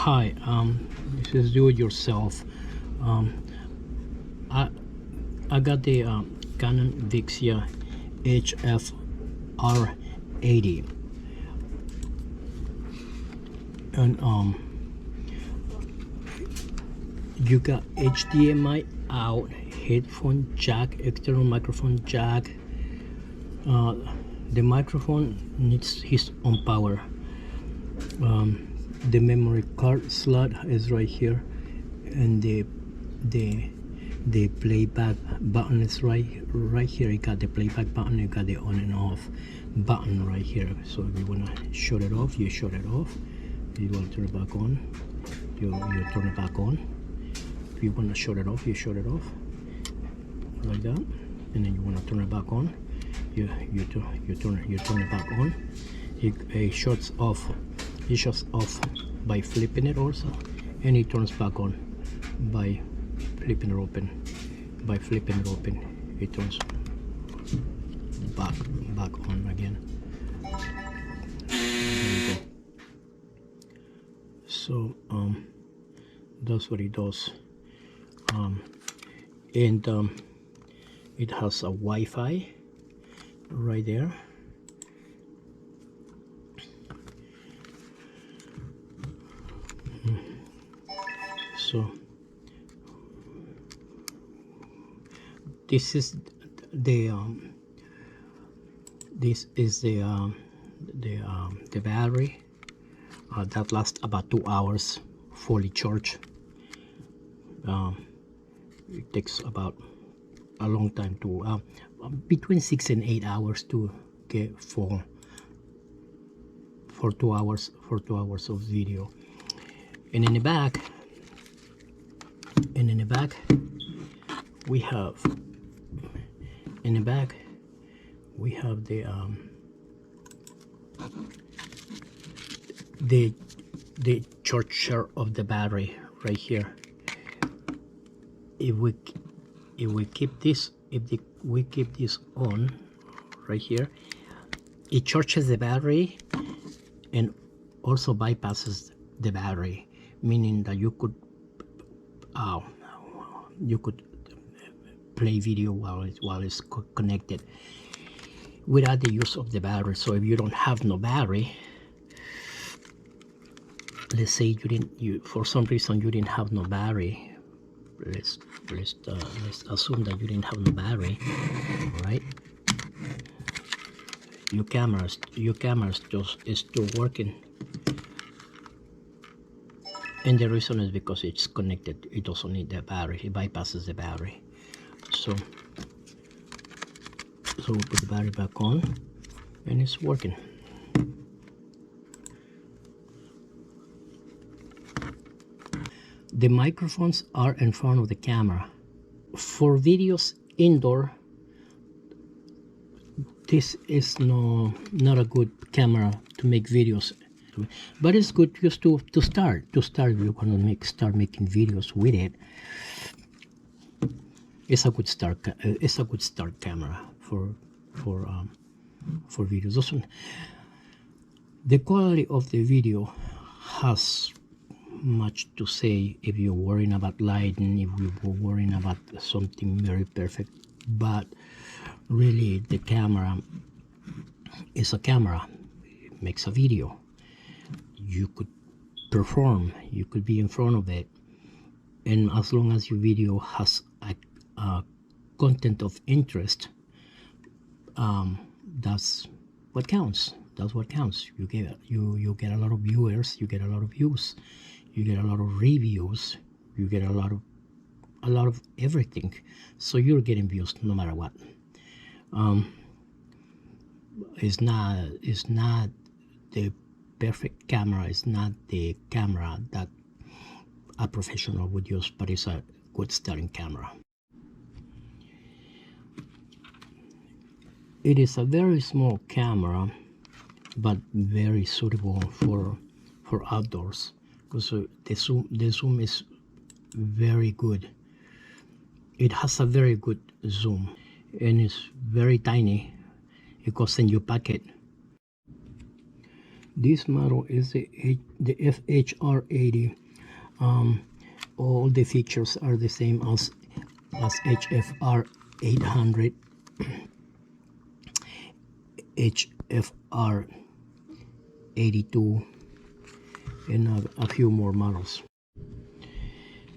Hi, this is do it yourself. Um, I I got the Canon Vixia HF R80, and you got HDMI out, headphone jack, external microphone jack. The microphone needs his own power. The memory card slot is right here, and the playback button is right here. You got the playback button, you got the on and off button right here. So if you want to shut it off, you shut it off. If you want to turn it back on, you turn it back on. If you want to shut it off, you shut it off like that. And then you want to turn it back on, you turn it back on. It shuts off by flipping it also, and it turns back on by flipping it open. It turns back on again. There you go. So that's what it does. And it has a Wi-Fi right there. So this is the battery that lasts about 2 hours fully charged. It takes about a long time to between 6 and 8 hours to get full for 2 hours of video. And in the back we have the charger of the battery right here. If we keep this on right here, it charges the battery and also bypasses the battery, meaning that you could play video while it's connected without the use of the battery. So if you don't have no battery, let's say for some reason you didn't have no battery, let's assume that you didn't have no battery, right? Your cameras just is still working, and the reason is because it's connected. It doesn't need the battery. It bypasses the battery. So we put the battery back on, and it's working. The microphones are in front of the camera. For videos indoor, this is not a good camera to make videos, but it's good just to start. If you want to start making videos with it, it's a good start. It's a good start camera for videos. Also, the quality of the video has much to say if you're worrying about lighting, if you're worrying about something very perfect. But really, the camera is a camera. It makes a video. You could perform, you could be in front of it, and as long as your video has a content of interest, that's what counts. You get a lot of viewers, you get a lot of views, you get a lot of reviews, you get a lot of everything. So you're getting views no matter what. It's not the perfect camera. It's not the camera that a professional would use, but it's a good starting camera. It is a very small camera, but very suitable for outdoors, because the zoom is very good. It has a very good zoom, and it's very tiny. It goes in your pocket. This model is the FHR80. All the features are the same as HFR 800, HFR 82, and a few more models.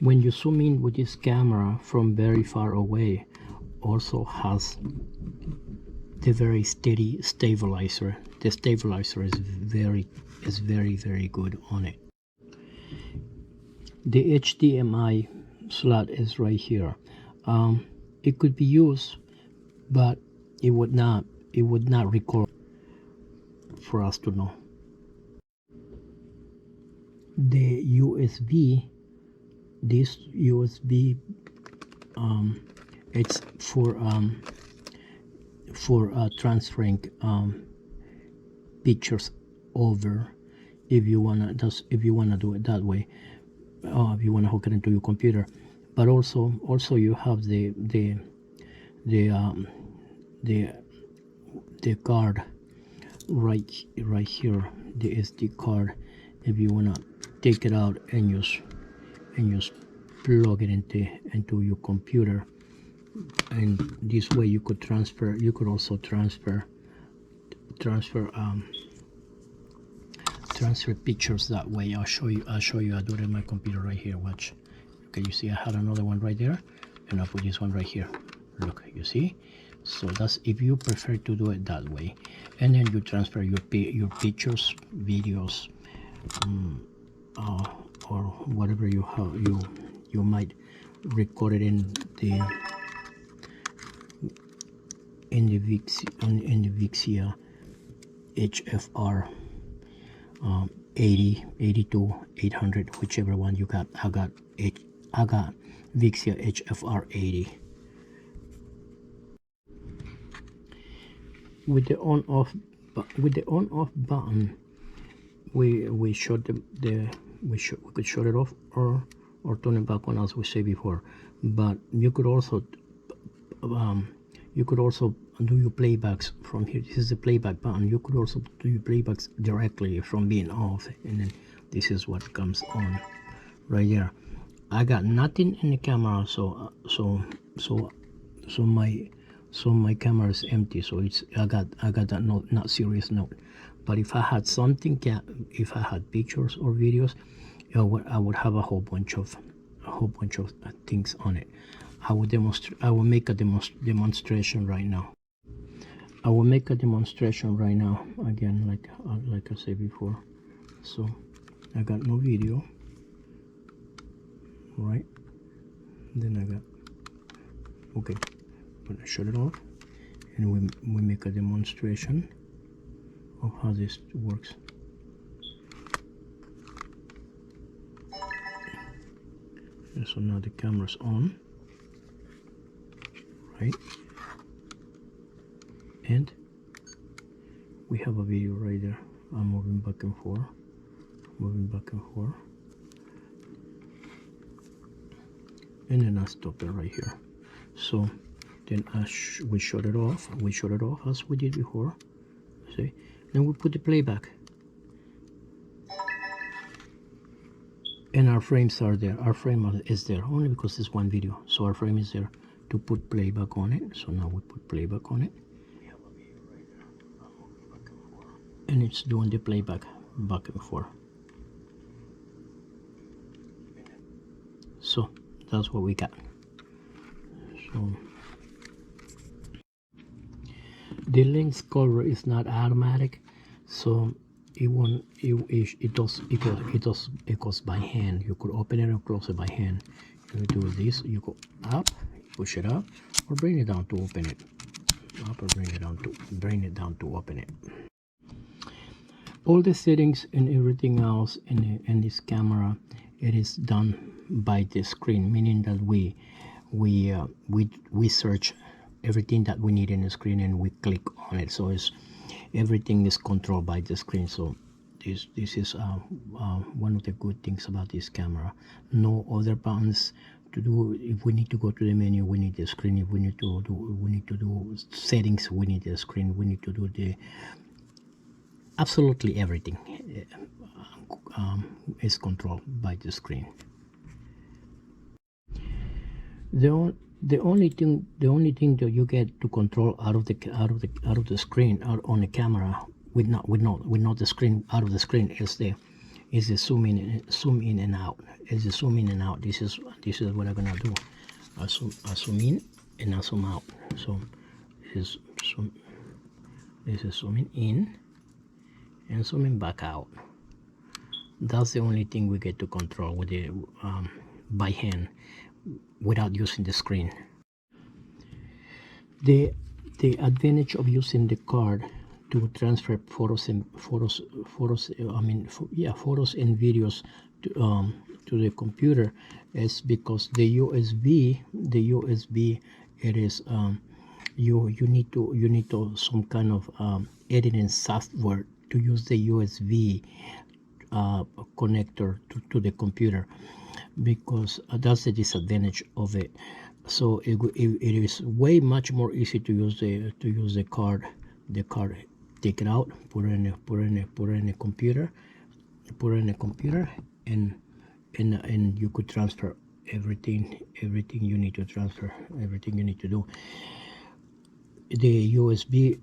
When you zoom in with this camera from very far away, also has the very steady stabilizer. The stabilizer is very good on it. The HDMI slot is right here. It could be used, but it would not record for us to know. The USB, this USB, it's for transferring pictures over, if you wanna do it that way, if you wanna hook it into your computer. But also you have the card right here, the SD card. If you wanna take it out and just plug it into your computer, and this way you could transfer. You could also transfer pictures that way. I'll show you. I do it in my computer right here. Watch. Okay, you see I had another one right there, and I'll put this one right here. Look, you see. So that's if you prefer to do it that way, and then you transfer your pictures, videos, or whatever you have. You might record it in the Vixia HFR 80, 82, 800, whichever one you got. I got Vixia HFR 80. With the on-off button, we could shut it off or turn it back on, as we said before. But you could also do your playbacks from here. This is the playback button. You could also do your playbacks directly from being off, and then this is what comes on right there. I got nothing in the camera, so my camera is empty. So I got that note, not serious note. But if I had something, if I had pictures or videos, I would have a whole bunch of things on it. I will make a demonstration right now. I will make a demonstration right now, again, like I said before. So I got no video, right? Then I got, okay, I'm gonna shut it off, and we make a demonstration of how this works. And so now the camera's on, right? And we have a video right there. I'm moving back and forth, and then I stop it right here. So then we shut it off. As we did before. See? Then we put the playback, and our frames are there. Our frame is there only because it's one video, so our frame is there to put playback on it. So now we put playback on it. We have a video right there. I'm moving back and forth, and it's doing the playback back and forth. So that's what we got. So the lens color is not automatic, so it won't. It goes by hand. You could open it and close it by hand. You do this. You go up, push it up, or bring it down to open it. Up or bring it down to open it. All the settings and everything else in this camera, it is done by the screen, meaning that we search everything that we need in the screen and we click on it. So everything is controlled by the screen. So this is one of the good things about this camera. No other buttons to do. If we need to go to the menu, we need the screen. If we need to do settings, we need the screen. We need to do Absolutely everything is controlled by the screen. The only thing that you get to control out of the screen out on the camera with not the screen out of the screen is the zoom in and out. Is the zoom in and out. This is what I'm gonna do. I zoom in and I zoom out. So this is zooming in and zooming back out. That's the only thing we get to control with the by hand without using the screen. The advantage of using the card to transfer photos and videos to the computer is because the USB it is you need to some kind of editing software to use the USB connector to the computer, because that's the disadvantage of it. So it is way much more easy to use the card. Take it out, put it in a computer, and you could transfer everything you need to transfer, everything you need to do. The USB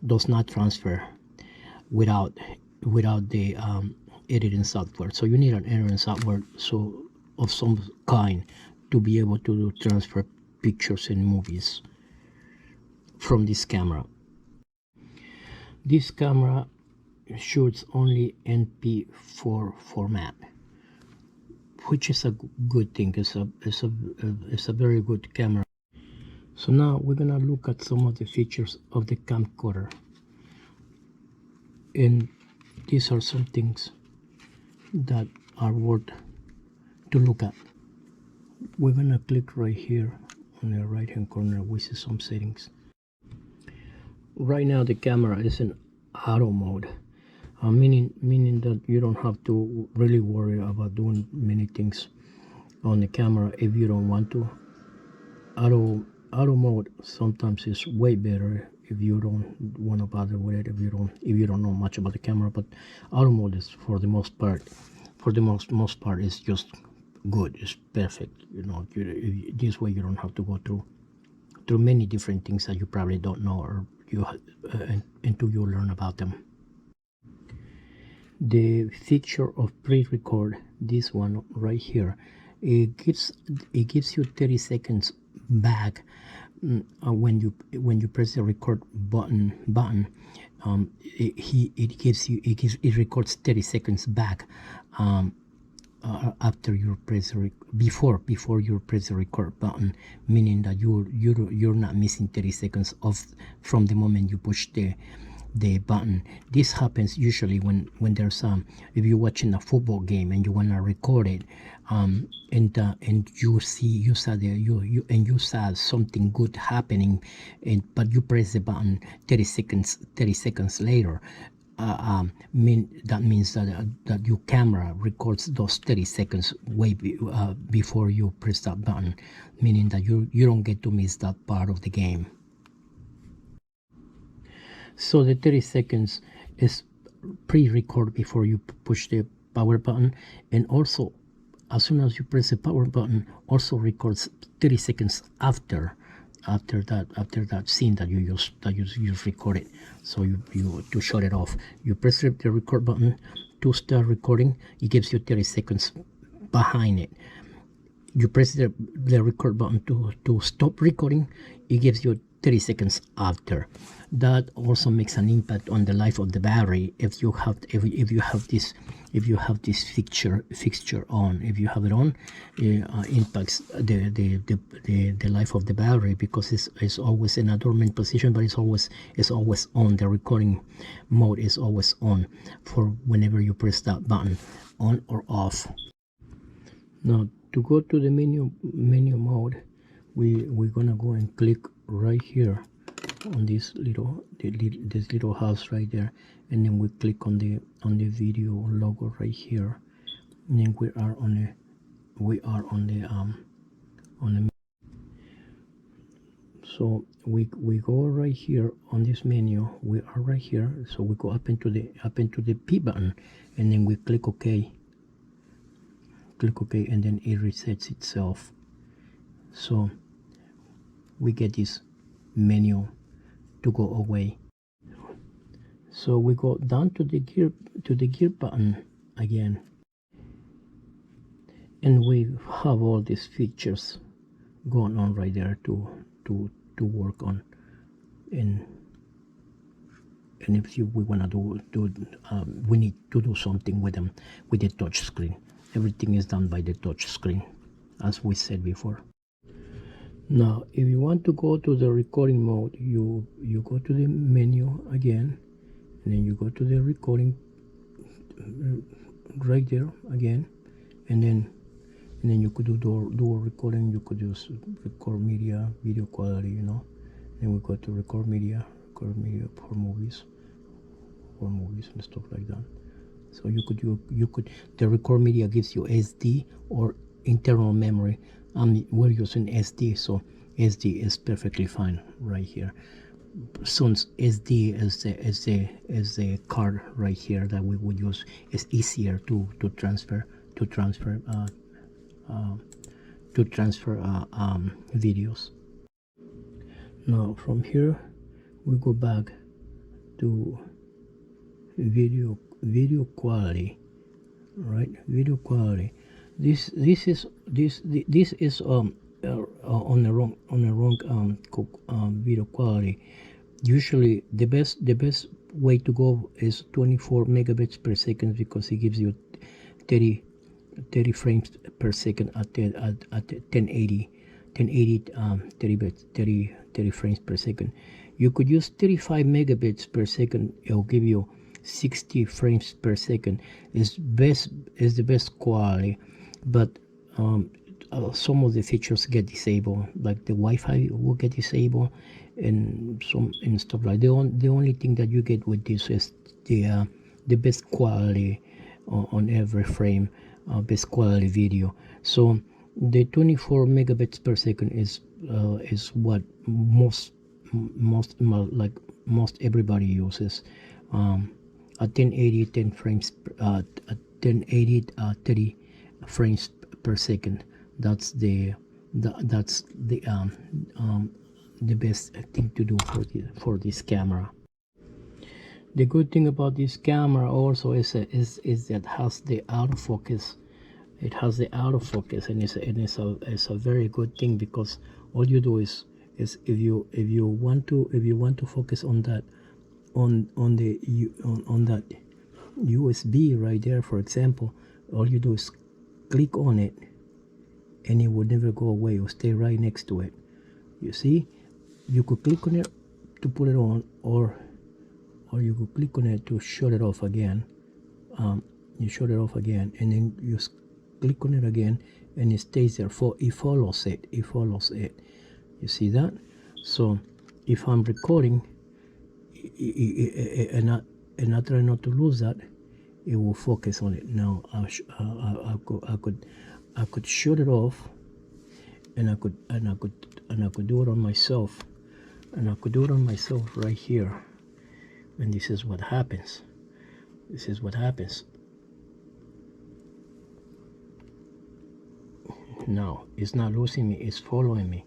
does not transfer without the editing software. So you need an editing software of some kind to be able to transfer pictures and movies from this camera. This camera shoots only MP4 format, which is a good thing. It's a very good camera. So now we're gonna look at some of the features of the camcorder, and these are some things that are worth to look at. We're gonna click right here on the right hand corner. We see some settings. Right now the camera is in auto mode, meaning that you don't have to really worry about doing many things on the camera if you don't want to. Auto mode sometimes is way better if you don't want to bother with it, if you don't know much about the camera. But auto mode is for the most part is just good. It's perfect. This way you don't have to go through many different things that you probably don't know, or until you learn about them. The feature of pre-record, this one right here, it gives you 30 seconds back when you press the record button. It records 30 seconds back after you press before you press the record button, meaning that you're not missing 30 seconds from the moment you push the button. This happens usually when there's if you're watching a football game and you want to record it, and you saw something good happening, but you press the button 30 seconds later. That means that your camera records those 30 seconds way before you press that button, meaning that you don't get to miss that part of the game. So the 30 seconds is pre-record before you push the power button, and also as soon as you press the power button, also records 30 seconds after that scene that you just recorded. So you to shut it off, you press the record button to start recording. It gives you 30 seconds behind it. You press the record button to stop recording. It gives you 30 seconds after. That also makes an impact on the life of the battery if you have this fixture on. If you have it on, impacts the life of the battery, because it's always in a dormant position, but it's always on. The recording mode is always on for whenever you press that button, on or off. Now to go to the menu mode, we're gonna go and click right here on this little house right there, and then we click on the video logo right here, and then we are on the So we go right here on this menu. We are right here, so we go up into the P button, and then we click OK. Click OK, and then it resets itself. So we get this menu to go away. So we go down to the gear button again, and we have all these features going on right there to work on. And if we want to we need to do something with them with the touch screen. Everything is done by the touch screen, as we said before. Now if you want to go to the recording mode, you go to the menu again, and then you go to the recording right there again, and then you could do dual recording. You could use record media, video quality, you know. Then we go to record media for movies and stuff like that. So you could the record media gives you SD or internal memory. We're using SD, so SD is perfectly fine right here. Since SD is the card right here that we would use, it's easier to transfer videos. Now from here we go back to video quality, right? Video quality. This is on the wrong video quality. Usually the best way to go is 24 megabits per second, because it gives you 30 frames per second at 1080 30 frames per second. You could use 35 megabits per second. It'll give you 60 frames per second. Is the best quality, but some of the features get disabled, like the Wi-Fi will get disabled, and stuff like the only thing that you get with this is the best quality on every frame, best quality video. So the 24 megabits per second is what most everybody uses. At 1080 30 frames per second. That's the best thing to do for this camera. The good thing about this camera also is that it has the autofocus. It has the autofocus, and it's a very good thing, because all you do is if you want to focus on that on that USB right there, for example, all you do is click on it, and it will never go away. It will stay right next to it. You see, you could click on it to put it on, or you could click on it to shut it off again. You shut it off again, and then you click on it again, and it stays there. It follows it. You see that? So if I'm recording and I try not to lose that, it will focus on it. Now I could shut it off, and I could do it on myself, right here, and this is what happens. Now it's not losing me, it's following me.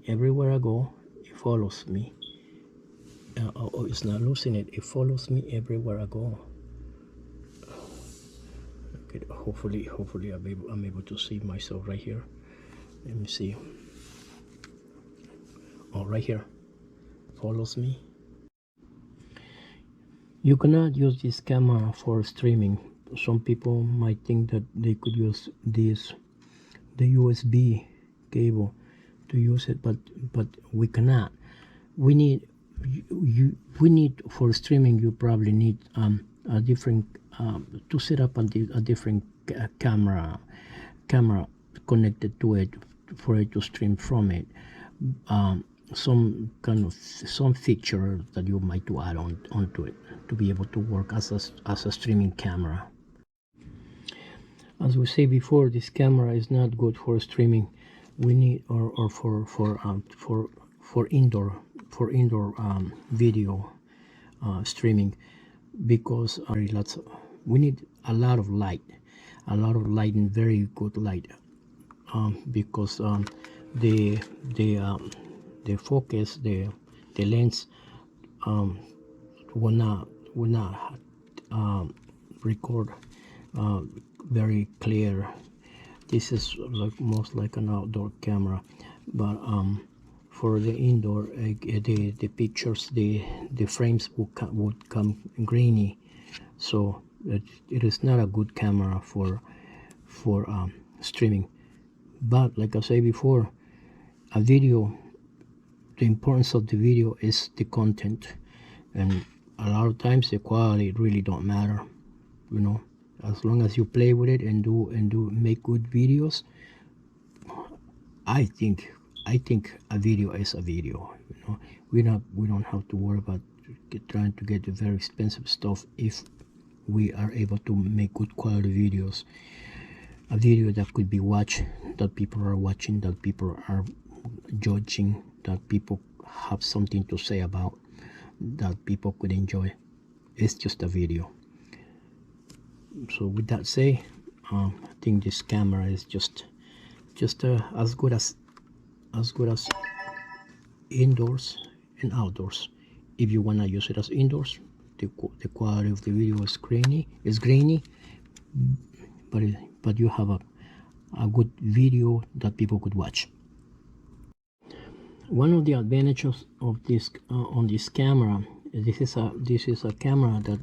Everywhere I go. It follows me. It's not losing it, it follows me everywhere I go. Okay, hopefully I'm able to see myself right here. Let me see. Oh, right here, follows me. You cannot use this camera for streaming. Some people might think that they could use the USB cable to use it, but we cannot. We need for streaming. You probably need a different to set up a different camera connected to it for it to stream from it. Some feature that you might to add onto it to be able to work as a streaming camera. As we say before, this camera is not good for streaming. we need, or for indoor video streaming, because we need a lot of light, and very good light, because the focus, the lens will not record very clear. This is most like an outdoor camera, but for the indoor, the pictures, the frames would come grainy, so it is not a good camera for streaming. But like I said before, a video, the importance of the video is the content, and a lot of times the quality really don't matter, as long as you play with it and make good videos. I think a video is a video. We don't have to worry about trying to get the very expensive stuff if we are able to make good quality videos. A video that could be watched, that people are watching, that people are judging, that people have something to say about, that people could enjoy. It's just a video. So with that said, I think this camera is just as good as indoors and outdoors. If you want to use it as indoors, the quality of the video is grainy, but you have a good video that people could watch. One of the advantages of this on this camera, this is a camera that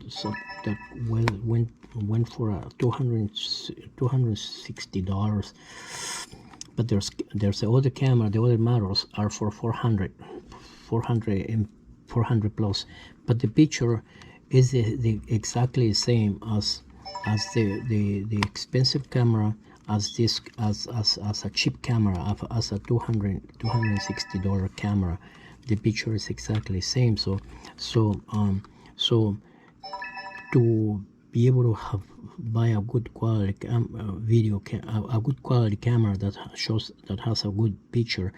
went for $260, but there's the other camera, the other models are for 400 plus, but the picture is exactly the same as the expensive camera, as a cheap camera, as a $260 camera. The picture is exactly the same. So to be able to buy a good quality a good quality camera that has a good picture,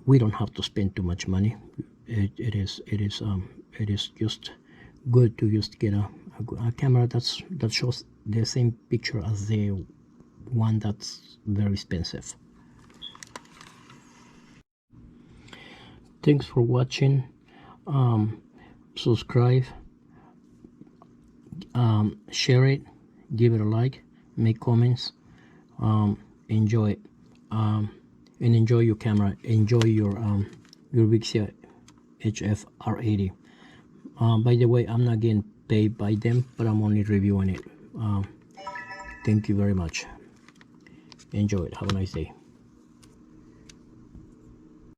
we don't have to spend too much money. It is just good to just get a camera that shows the same picture as the one that's very expensive. Thanks for watching. Subscribe, share it, give it a like, make comments, enjoy it, and enjoy your camera, enjoy your Vixia HF R80. By the way, I'm not getting paid by them, but I'm only reviewing it. Thank you very much. Enjoy it. Have a nice day.